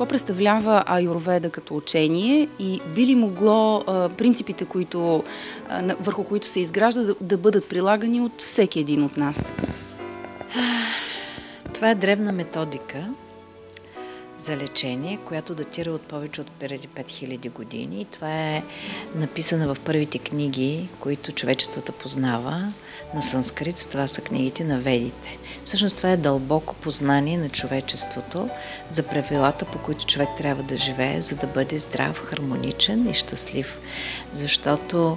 Какво представлява аюрведа като учение и би ли могло принципите, върху които се изгражда, да бъдат прилагани от всеки един от нас? Това е древна методика за лечение, която датира от повече от преди 5000 години. Това е написана в първите книги, които човечеството познава на санскрит. Това са книгите на ведите. Всъщност това е дълбоко познание на човечеството за правилата, по които човек трябва да живее, за да бъде здрав, хармоничен и щастлив. Защото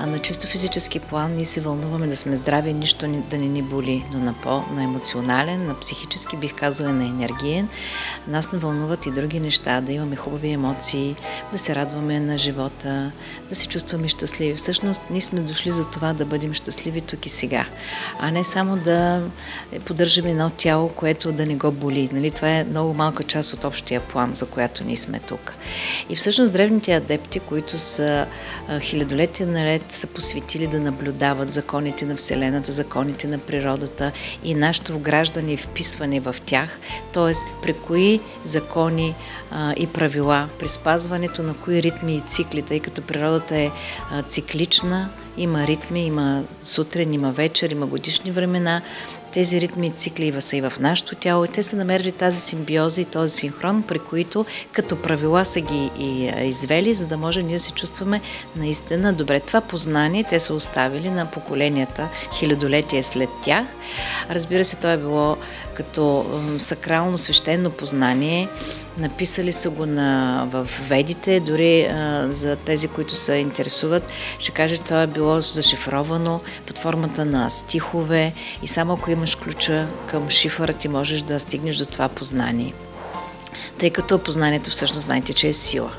на чисто физически план ние се вълнуваме да сме здрави, нищо да не ни боли, но на емоционален, на психически, бих казала, на енергиен. Нас не вълнуват и други неща, да имаме хубави емоции, да се радваме на живота, да се чувстваме щастливи. Всъщност ние сме дошли за това да бъдем щастливи тук и сега, а не само да поддържаме едно тяло, което да не го боли. Нали? Това е много малка част от общия план, за която ние сме тук. И всъщност древните адепти, които са хилядолетия наред, са посветили да наблюдават законите на Вселената, законите на природата и нашето вграждане и вписване в тях, т.е. при кои закони и правила, при спазването на кои ритми и цикли, тъй като природата е циклична, има ритми, има сутрин, има вечер, има годишни времена. Тези ритми и цикли са и в нашето тяло и те са намерили тази симбиоза и този синхрон, при които като правила са ги извели, за да може ние да се чувстваме наистина добре. Това познание те са оставили на поколенията, хилядолетия след тях. Разбира се, то е било като сакрално свещено познание. Написали са го в ведите, дори за тези, които се интересуват, ще кажа, че то е било зашифровано под формата на стихове и само ако имаш ключа към шифъра, ти можеш да стигнеш до това познание. Тъй като познанието всъщност знаете, че е сила.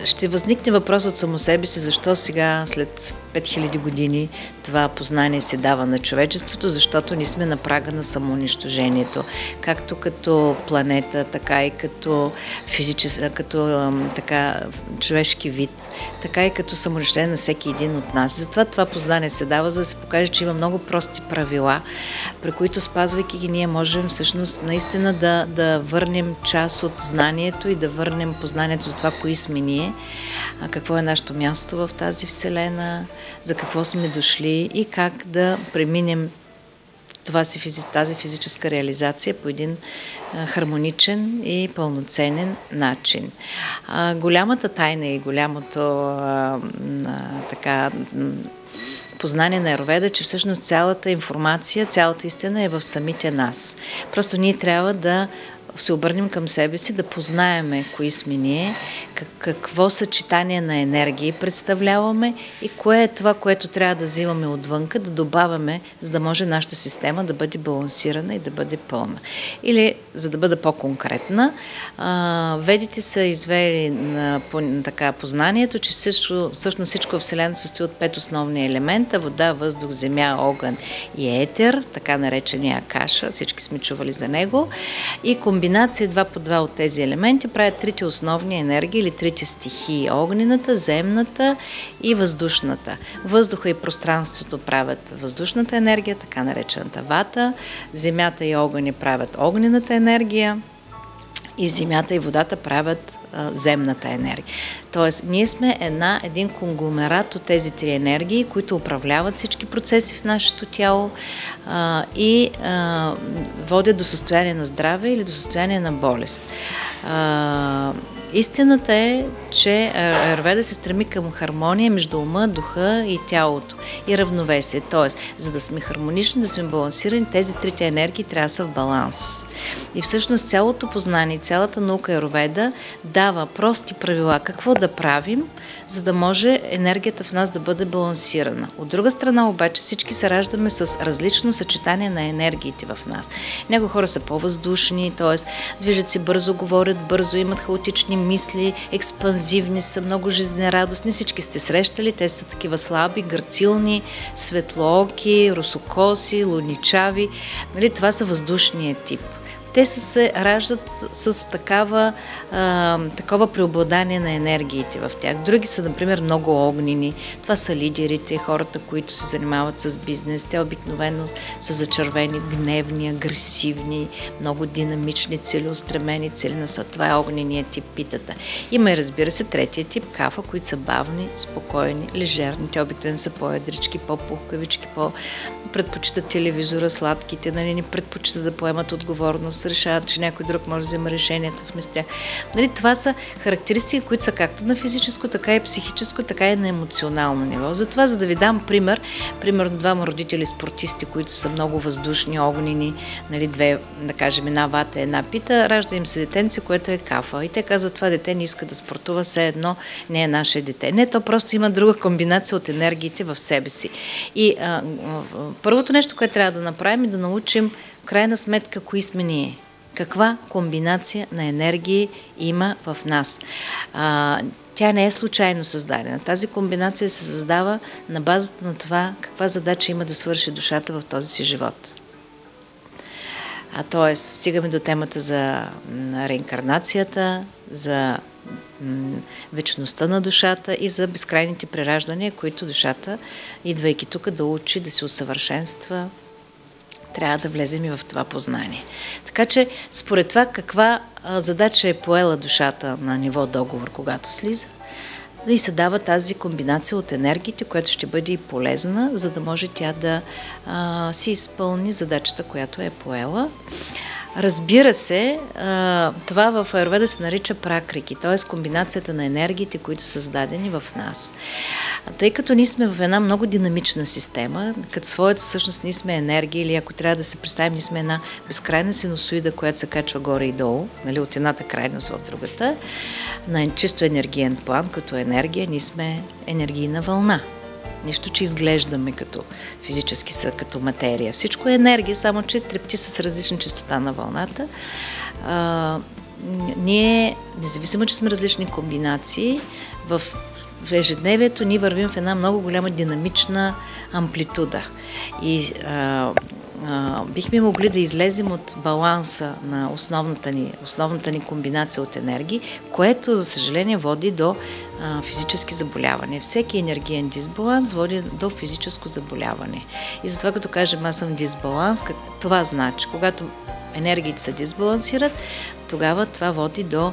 Ще възникне въпрос от само себе си, защо сега, след 5000 години, това познание се дава на човечеството, защото ние сме на прага на самоунищожението. Както като планета, така и като човешки вид, така и като самоунищожение на всеки един от нас. Затова това познание се дава, за да се покаже, че има много прости правила, при които, спазвайки ги, ние можем всъщност наистина да върнем част от знанието и да върнем познанието за това, кои сме ние, какво е нашето място в тази Вселена, за какво сме дошли и как да преминем тази физическа реализация по един хармоничен и пълноценен начин. Голямата тайна и голямото познание на аюрведа, че всъщност цялата информация, цялата истина е в самите нас. Просто ние трябва да се обърнем към себе си, да познаеме кои сме ние, какво съчетание на енергии представляваме и кое е това, което трябва да взимаме отвънка, да добавяме, за да може нашата система да бъде балансирана и да бъде пълна. Или, за да бъда по-конкретна, ведите са извели на познанието, че всъщност всичко в Вселената състои от 5 основни елемента: вода, въздух, земя, огън и етер, така наречения акаша, всички сме чували за него, и комбинация 2 по 2 от тези елементи правят трите основни енергии или трите стихии: огнената, земната и въздушната. Въздуха и пространството правят въздушната енергия, така наречената вата, земята и огъни правят огнената енергия и земята и водата правят земната енергия. Тоест, ние сме един конгломерат от тези три енергии, които управляват всички процеси в нашето тяло и водят до състояние на здраве или до състояние на болест. Истината е, че аюрведа се стреми към хармония между ума, духа и тялото и равновесие. Тоест, за да сме хармонични, да сме балансирани, тези трите енергии трябва да са в баланс. И всъщност цялото познание, цялата наука аюрведа дава прости правила какво да правим, за да може енергията в нас да бъде балансирана. От друга страна обаче всички се раждаме с различно съчетание на енергиите в нас. Някои хора са по-въздушни, т.е. движат се бързо, говорят бързо, имат хаотични мисли, експанзивни са, много жизнерадостни. Всички сте срещали, те са такива слаби, грацилни, светлооки, русокоси, луничави. Нали, това са въздушния тип. те се раждат с такова преобладание на енергиите в тях. Други са, например, много огнени. Това са лидерите, хората, които се занимават с бизнес. Те обикновено са зачервени, гневни, агресивни, много динамични, целеустремени, целенасочени. Това е огнения тип питата. Има и, разбира се, третия тип кафа, които са бавни, спокойни, лежерни. Те обикновено са по-едрички, по-пухкавички, предпочитат телевизора, сладките, нали, не предпочитат да поемат отговорност, решават, че някой друг може да взема решенията вместо тях. Нали, това са характеристики, които са както на физическо, така и психическо, така и на емоционално ниво. Затова, за да ви дам пример, примерно двама родители спортисти, които са много въздушни, огнени, нали, две, да кажем, една вата, една пита, ражда им се детенце, което е кафа. И те казват, това дете не иска да спортува, все едно не е наше дете. Не, то просто има друга комбинация от енергиите в себе си. И първото нещо, което трябва да направим, е да научим в крайна сметка кои сме ние. Каква комбинация на енергии има в нас. Тя не е случайно създадена. Тази комбинация се създава на базата на това каква задача има да свърши душата в този си живот. Тоест, стигаме до темата за реинкарнацията, за вечността на душата и за безкрайните прераждания, които душата, идвайки тук да учи, да се усъвършенства, трябва да влезем и в това познание. Така че, според това каква задача е поела душата на ниво договор, когато слиза, и се дава тази комбинация от енергиите, която ще бъде и полезна, за да може тя да си изпълни задачата, която е поела. Разбира се, това в аюрведа се нарича пракрики, т.е. комбинацията на енергиите, които са създадени в нас. Тъй като ние сме в една много динамична система, като своята същност ние сме енергия, или ако трябва да се представим, ние сме една безкрайна синусоида, която се качва горе и долу, нали, от едната крайност в другата, на чисто енергиен план, като енергия, ние сме енергийна вълна. Нищо, че изглеждаме като физически са, като материя. Всичко е енергия, само че трепти с различна честота на вълната. Ние, независимо, че сме различни комбинации, в ежедневието ние вървим в една много голяма динамична амплитуда. И бихме могли да излезем от баланса на основната ни комбинация от енергии, което, за съжаление, води до физически заболявания. Всеки енергиен дисбаланс води до физическо заболяване. И затова, като кажем, аз съм дисбаланс, това значи, когато енергиите се дисбалансират, тогава това води до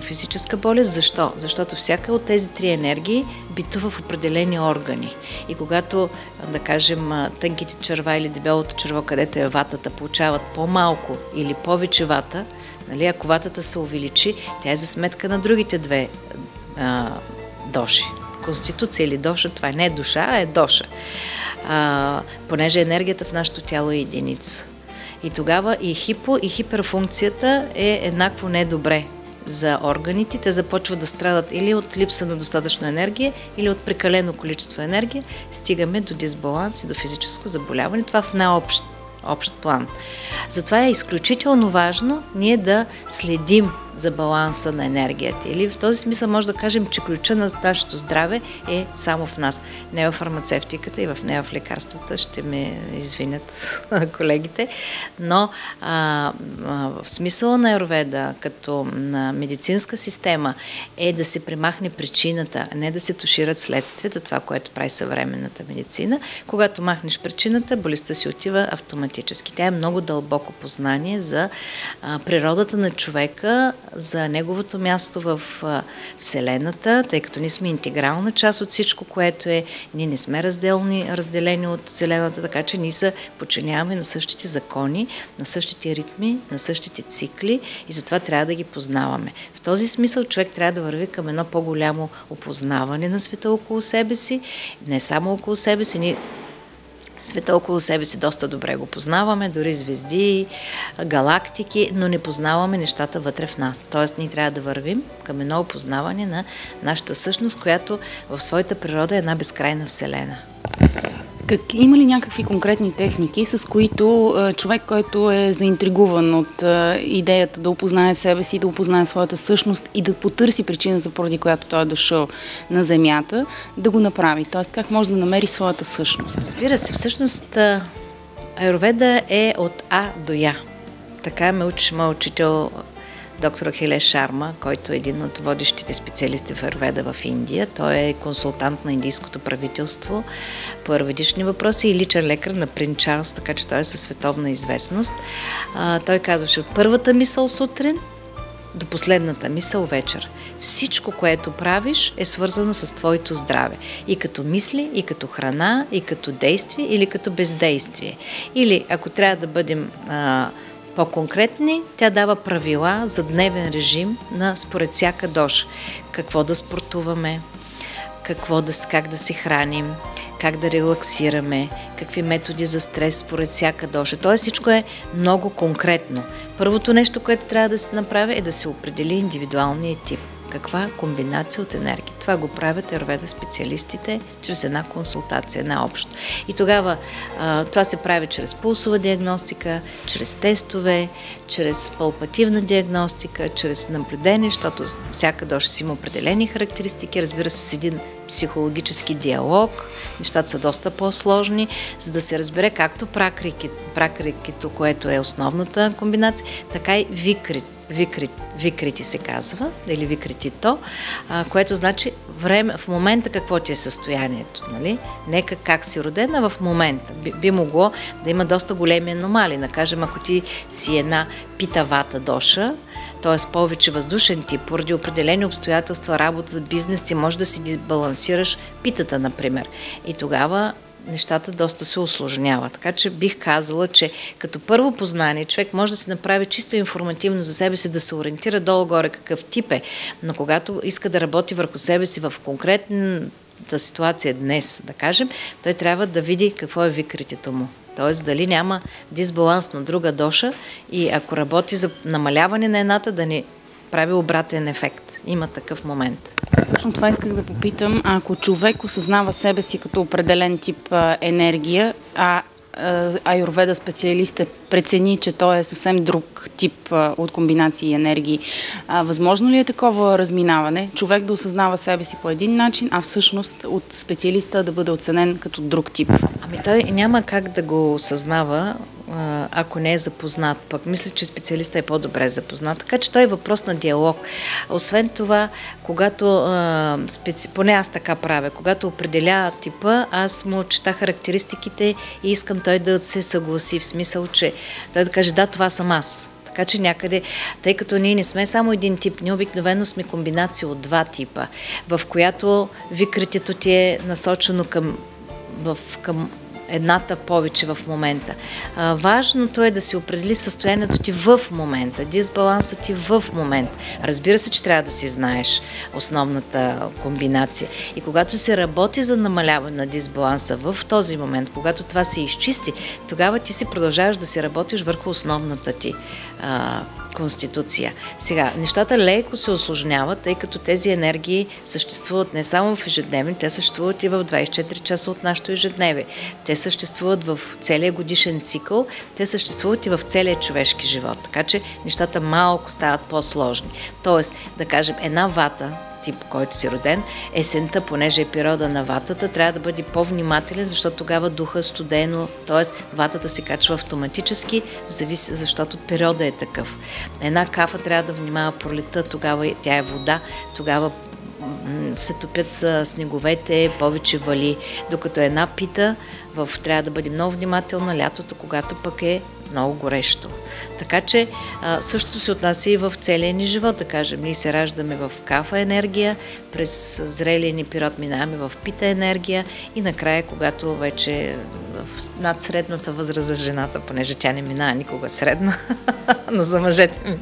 физическа болест. Защо? Защото всяка от тези три енергии битува в определени органи. И когато, да кажем, тънките черва или дебелото черво, където е ватата, получават по-малко или повече вата, нали, ако ватата се увеличи, тя е за сметка на другите две доши. Конституция или доша, това не е душа, а е доша. Понеже енергията в нашето тяло е единица. И тогава и хипо, и хиперфункцията е еднакво недобре за органите. Те започват да страдат или от липса на достатъчно енергия, или от прекалено количество енергия. Стигаме до дисбаланс и до физическо заболяване. Това в най-общ план. Затова е изключително важно ние да следим за баланса на енергията. Или в този смисъл може да кажем, че ключа на нашето здраве е само в нас. Не в фармацевтиката и не в лекарствата, ще ме извинят колегите, но в смисъла на аюрведа, като на медицинска система, е да се премахне причината, а не да се тушират следствията, това, което прави съвременната медицина. Когато махнеш причината, болестта си отива автоматически. Тя е много дълбоко познание за природата на човека, за неговото място в Вселената, тъй като ние сме интегрална част от всичко, което е. Ние не сме разделени от Вселената, така че ние се подчиняваме на същите закони, на същите ритми, на същите цикли и затова трябва да ги познаваме. В този смисъл човек трябва да върви към едно по-голямо опознаване на света около себе си, не само около себе си, света около себе си доста добре го познаваме, дори звезди, галактики, но не познаваме нещата вътре в нас. Тоест, ние трябва да вървим към едно опознаване на нашата същност, която в своята природа е една безкрайна вселена. Има ли някакви конкретни техники, с които човек, който е заинтригуван от идеята да опознае себе си, да опознае своята същност и да потърси причината, поради която той е дошъл на Земята, да го направи? Тоест, как може да намери своята същност? Разбира се, всъщност аюрведа е от А до Я. Така ме учи моят учител доктор Ахилес Шарма, който е един от водещите специалисти в аюрведа в Индия. Той е консултант на индийското правителство по аюрведични въпроси и личен лекар на принц Чарлз, така че той е със световна известност. Той казваше от първата мисъл сутрин до последната мисъл вечер. Всичко, което правиш, е свързано с твоето здраве. И като мисли, и като храна, и като действие, или като бездействие. Или, ако трябва да бъдем по-конкретни, тя дава правила за дневен режим според всяка доша. Какво да спортуваме, как да се храним, как да релаксираме, какви методи за стрес според всяка доша. Тоест всичко е много конкретно. Първото нещо, което трябва да се направи, е да се определи индивидуалния тип. Каква комбинация от енергия. Това го правят аюрведа специалистите чрез една консултация, една общо. И тогава това се прави чрез пулсова диагностика, чрез тестове, чрез палпативна диагностика, чрез наблюдение, защото всяка доша си има определени характеристики, разбира се, с един психологически диалог. Нещата са доста по-сложни, за да се разбере както пракрикито, което е основната комбинация, така и викрити се казва, или викритито, което значи в момента какво ти е състоянието. Нали? Не как си родена, в момента. Би могло да има доста големи аномалии. Накажем, ако ти си една пита вата доша, т.е. повече въздушен тип, поради определени обстоятелства, работа, бизнес, ти може да си дисбалансираш питата, например. И тогава нещата доста се усложняват. Така че бих казала, че като първо познание човек може да се направи чисто информативно за себе си, да се ориентира долу-горе какъв тип е, но когато иска да работи върху себе си в конкретната ситуация днес, да кажем, той трябва да види какво е викритето му. Т.е. дали няма дисбаланс на друга доша и ако работи за намаляване на едната, да ни прави обратен ефект. Има такъв момент. Точно това исках да попитам. Ако човек осъзнава себе си като определен тип енергия, аюрведа специалист прецени, че той е съвсем друг тип от комбинации енергии. Възможно ли е такова разминаване? Човек да осъзнава себе си по един начин, а всъщност от специалиста да бъде оценен като друг тип? Той няма как да го осъзнава, ако не е запознат. Пък мисля, че специалистът е по-добре запознат. Така че той е въпрос на диалог. Освен това, когато, поне аз така правя, когато определя типа, аз му чета характеристиките и искам той да се съгласи, в смисъл, че той да каже, да, това съм аз. Така че някъде, тъй като ние не сме само един тип, ние обикновено сме комбинация от два типа, в която викритето ти е насочено към едната повече в момента. Важното е да си определи състоянието ти в момента, дисбалансът ти в момента. Разбира се, че трябва да си знаеш основната комбинация. И когато се работи за намаляване на дисбаланса в този момент, когато това се изчисти, тогава ти си продължаваш да си работиш върху основната ти конституция. Сега, нещата леко се усложняват, тъй като тези енергии съществуват не само в ежедневни, те съществуват и в 24 часа от нашето ежедневие. Те съществуват в целия годишен цикъл, те съществуват и в целия човешки живот. Така че нещата малко стават по-сложни. Тоест, да кажем, една вата, тип, който си роден, есента, понеже е периода на ватата, трябва да бъде по-внимателен, защото тогава духа студено, т.е. ватата се качва автоматически, защото периода е такъв. Една кафа трябва да внимава пролета, тогава тя е вода, тогава се топят с снеговете, повече вали, докато една пита, трябва да бъде много внимателна лятото, когато пък е много горещо. Така че същото се отнася и в целия ни живот, да кажем. Ние се раждаме в кафа енергия, през зрелия ни период минаваме в пита енергия и накрая, когато вече над средната възраст за жената, понеже тя не минава никога средна, но за мъжете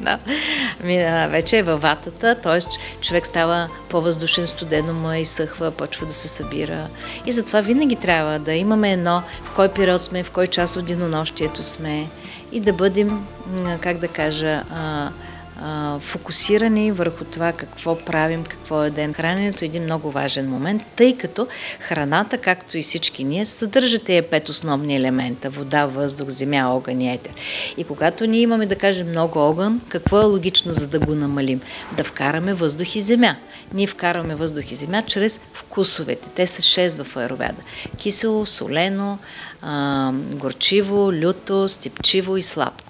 минава вече е във ватата, т.е. човек става по-въздушен, студено му изсъхва, почва да се събира. И затова винаги трябва да имаме едно в кой период сме, в кой час от денонощието сме и да бъдем, как да кажа, фокусирани върху това какво правим, какво ядем. Храненето е един много важен момент, тъй като храната, както и всички ние, съдържа тези 5 основни елемента: вода, въздух, земя, огън и етер. И когато ние имаме, да кажем, много огън, какво е логично, за да го намалим? Да вкараме въздух и земя. Ние вкарваме въздух и земя чрез вкусовете. Те са 6 в аюрведа. Кисело, солено, горчиво, люто, степчиво и сладко.